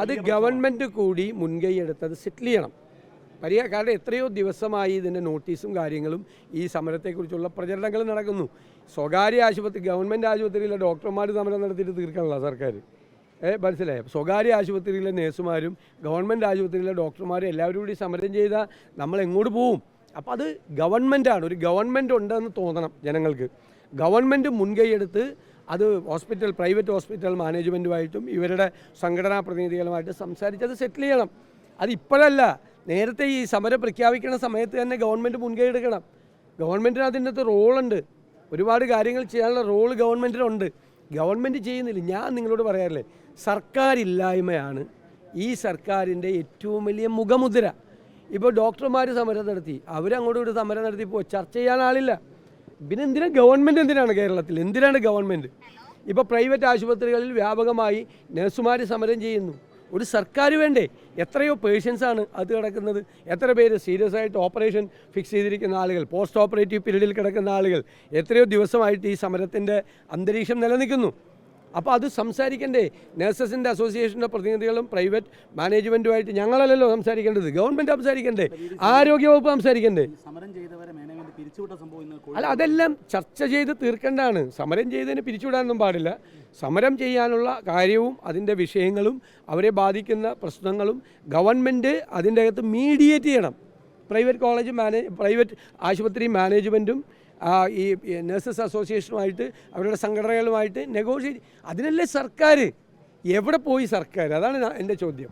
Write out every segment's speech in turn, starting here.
അത് ഗവൺമെൻറ് കൂടി മുൻകൈ എടുത്തത് സെറ്റിൽ ചെയ്യണം. കാരണം എത്രയോ ദിവസമായി ഇതിൻ്റെ നോട്ടീസും കാര്യങ്ങളും ഈ സമരത്തെക്കുറിച്ചുള്ള പ്രചരണങ്ങൾ നടക്കുന്നു. സ്വകാര്യ ആശുപത്രി, ഗവൺമെൻറ് ആശുപത്രിയിലെ ഡോക്ടർമാർ സമരം നടത്തിയിട്ട് തീർക്കാനുള്ള സർക്കാർ മനസ്സിലായോ? സ്വകാര്യ ആശുപത്രിയിലെ നേഴ്സുമാരും ഗവൺമെൻറ് ആശുപത്രിയിലെ ഡോക്ടർമാരും എല്ലാവരും കൂടി സമരം ചെയ്താൽ നമ്മൾ എങ്ങോട്ട് പോവും? അപ്പോൾ അത് ഗവൺമെൻറ്റാണ്, ഒരു ഗവൺമെൻറ് ഉണ്ടെന്ന് തോന്നണം ജനങ്ങൾക്ക്. ഗവൺമെൻറ് മുൻകൈയെടുത്ത് അത് പ്രൈവറ്റ് ഹോസ്പിറ്റൽ മാനേജ്മെൻറ്റുമായിട്ടും ഇവരുടെ സംഘടനാ പ്രതിനിധികളുമായിട്ട് സംസാരിച്ച് അത് സെറ്റിൽ ചെയ്യണം. അതിപ്പോഴല്ല, നേരത്തെ ഈ സമരം പ്രഖ്യാപിക്കുന്ന സമയത്ത് തന്നെ ഗവൺമെൻറ് മുൻകൈ എടുക്കണം. ഗവൺമെൻറ്റിന് അതിനകത്ത് റോളുണ്ട്, ഒരുപാട് കാര്യങ്ങൾ ചെയ്യാനുള്ള റോള് ഗവൺമെൻറ്റിനുണ്ട്. ഗവൺമെൻറ് ചെയ്യുന്നില്ല. ഞാൻ നിങ്ങളോട് പറയാറില്ലേ, സർക്കാരില്ലായ്മയാണ് ഈ സർക്കാരിൻ്റെ ഏറ്റവും വലിയ മുഖമുദ്ര. ഇപ്പോൾ ഡോക്ടർമാർ സമരം നടത്തി, അവരങ്ങോട്ട് സമരം നടത്തിയപ്പോൾ ചർച്ച ചെയ്യാൻ ആളില്ല. പിന്നെ എന്തിനാണ് കേരളത്തിൽ എന്തിനാണ് ഗവൺമെൻറ്? ഇപ്പോൾ പ്രൈവറ്റ് ആശുപത്രികളിൽ വ്യാപകമായി നഴ്സുമാർ സമരം ചെയ്യുന്നു. ഒരു സർക്കാർ വേണ്ടേ? എത്രയോ പേഷ്യൻസാണ് അത് കിടക്കുന്നത്, എത്ര പേര് സീരിയസ് ആയിട്ട് ഓപ്പറേഷൻ ഫിക്സ് ചെയ്തിരിക്കുന്ന ആളുകൾ, പോസ്റ്റ് ഓപ്പറേറ്റീവ് പീരീഡിൽ കിടക്കുന്ന ആളുകൾ, എത്രയോ ദിവസമായിട്ട് ഈ സമരത്തിൻ്റെ അന്തരീക്ഷം നിലനിൽക്കുന്നു. അപ്പോൾ അത് സംസാരിക്കണ്ടേ? നഴ്സസിൻ്റെ അസോസിയേഷൻ്റെ പ്രതിനിധികളും പ്രൈവറ്റ് മാനേജ്മെൻറ്റുമായിട്ട് ഞങ്ങളല്ലല്ലോ സംസാരിക്കേണ്ടത്, ഗവൺമെൻറ് സംസാരിക്കണ്ടേ, ആരോഗ്യവകുപ്പ് സംസാരിക്കണ്ടേ? അല്ല, അതെല്ലാം ചർച്ച ചെയ്ത് തീർക്കേണ്ടതാണ്. സമരം ചെയ്തതിന് പിരിച്ചുവിടാനൊന്നും പാടില്ല. സമരം ചെയ്യാനുള്ള കാര്യവും അതിൻ്റെ വിഷയങ്ങളും അവരെ ബാധിക്കുന്ന പ്രശ്നങ്ങളും ഗവൺമെൻറ് അതിൻ്റെ അകത്ത് മീഡിയേറ്റ് ചെയ്യണം. പ്രൈവറ്റ് ആശുപത്രി മാനേജ്മെൻറ്റും ഈ നഴ്സസ് അസോസിയേഷനുമായിട്ട് അവരുടെ സംഘടനകളുമായിട്ട് നെഗോഷിയേറ്റ്. അതിനല്ലേ സർക്കാർ. എവിടെ പോയി സർക്കാർ? അതാണ് എൻ്റെ ചോദ്യം.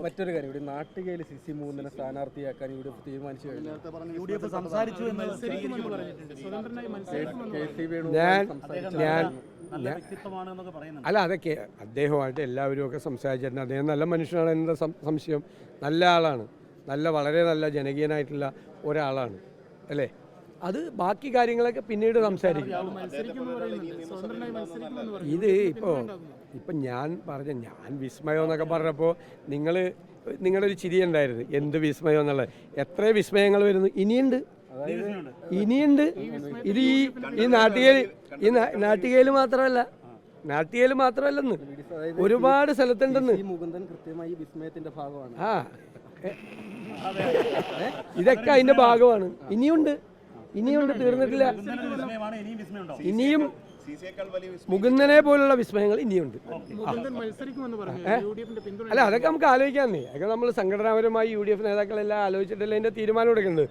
മറ്റൊരു കാര്യം, ഇവിടെ നാട്ടികയിൽ CC മൂന്നിനെ സ്ഥാനാർത്ഥിയാക്കാൻ UDF തീരുമാനിച്ചു കഴിഞ്ഞു. അല്ല, അതൊക്കെ അദ്ദേഹമായിട്ട് എല്ലാവരും ഒക്കെ സംസാരിച്ചിട്ടുണ്ട്. അദ്ദേഹം നല്ല മനുഷ്യനാണ്, എന്താ സംശയം? നല്ല ആളാണ്, വളരെ നല്ല ജനകീയനായിട്ടുള്ള ഒരാളാണ് അല്ലേ? അത് ബാക്കി കാര്യങ്ങളൊക്കെ പിന്നീട് സംസാരിക്കും. ഇത് ഇപ്പം ഞാൻ വിസ്മയം എന്നൊക്കെ പറഞ്ഞപ്പോൾ നിങ്ങളുടെ ഒരു ചിരി ഉണ്ടായിരുന്നു, എന്ത് വിസ്മയം എന്നുള്ളത്. എത്ര വിസ്മയങ്ങൾ വരുന്നു, ഇനിയുണ്ട്. ഇത് ഈ നാട്ടികയിൽ മാത്രമല്ലെന്ന് ഒരുപാട് സ്ഥലത്തുണ്ടെന്ന്. ആ, ഇതൊക്കെ അതിൻ്റെ ഭാഗമാണ്. ഇനിയുണ്ട്, തീർന്നിട്ടില്ല. ഇനിയും മുകുന്ദനെ പോലുള്ള വിസ്മയങ്ങൾ ഇനിയുണ്ട്. അല്ല, അതൊക്കെ നമുക്ക് ആലോചിക്കാന്നേ. അതൊക്കെ നമ്മൾ സംഘടനാപരമായി UDF നേതാക്കളെല്ലാം ആലോചിച്ചിട്ടല്ലേ അതിൻ്റെ തീരുമാനം എടുക്കുന്നത്.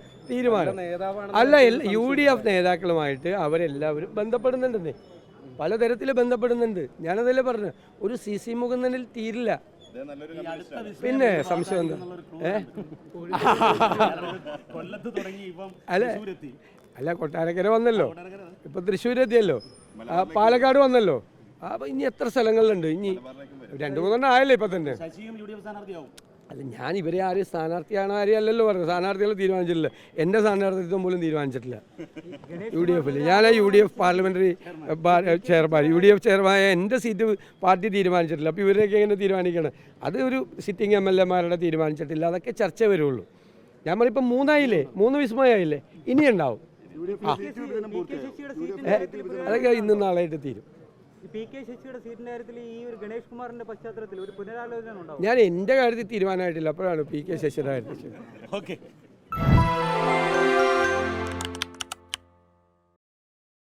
അല്ല, UDF നേതാക്കളുമായിട്ട് അവരെല്ലാവരും ബന്ധപ്പെടുന്നുണ്ടെന്നേ, പലതരത്തിൽ ബന്ധപ്പെടുന്നുണ്ട്. ഞാനതല്ലേ പറഞ്ഞു, ഒരു CC മുകുന്ദനിൽ തീരില്ല. പിന്നെ സംശയം എന്താ? അല്ല, കൊട്ടാരക്കര വന്നല്ലോ, ഇപ്പൊ തൃശ്ശൂരെത്തിയല്ലോ, പാലക്കാട് വന്നല്ലോ. അപ്പൊ ഇനി എത്ര സ്ഥലങ്ങളിലുണ്ട്? ഇനി 2-3 ആയല്ലോ ഇപ്പൊ തന്നെ. അല്ല, ഞാൻ ഇവരെ ആരും സ്ഥാനാർത്ഥിയാണോ അല്ലല്ലോ പറഞ്ഞു. സ്ഥാനാർത്ഥികൾ തീരുമാനിച്ചിട്ടില്ല. എൻ്റെ സ്ഥാനാർത്ഥിത്വം പോലും തീരുമാനിച്ചിട്ടില്ല UDF. ഞാൻ UDF പാർലമെൻ്ററി ചെയർമാൻ, UDF ചെയർമാനായ എൻ്റെ സീറ്റ് പാർട്ടി തീരുമാനിച്ചിട്ടില്ല. അപ്പോൾ ഇവരെയൊക്കെ എങ്ങനെ തീരുമാനിക്കണം? അത് ഒരു സിറ്റിംഗ് MLA തീരുമാനിച്ചിട്ടില്ല. അതൊക്കെ ചർച്ച വരുള്ളൂ. ഞാൻ പറഞ്ഞിപ്പോൾ 3 വിസ്മയമായില്ലേ, ഇനിയുണ്ടാവും. അതൊക്കെ ഇന്നും നാളെയായിട്ട് തീരും. ഞാൻ എൻ്റെ കാര്യത്തിൽ തീരുമാനമായിട്ടില്ല, അപ്പോഴാണ് PK ശശിയുടെ കാര്യത്തിൽ.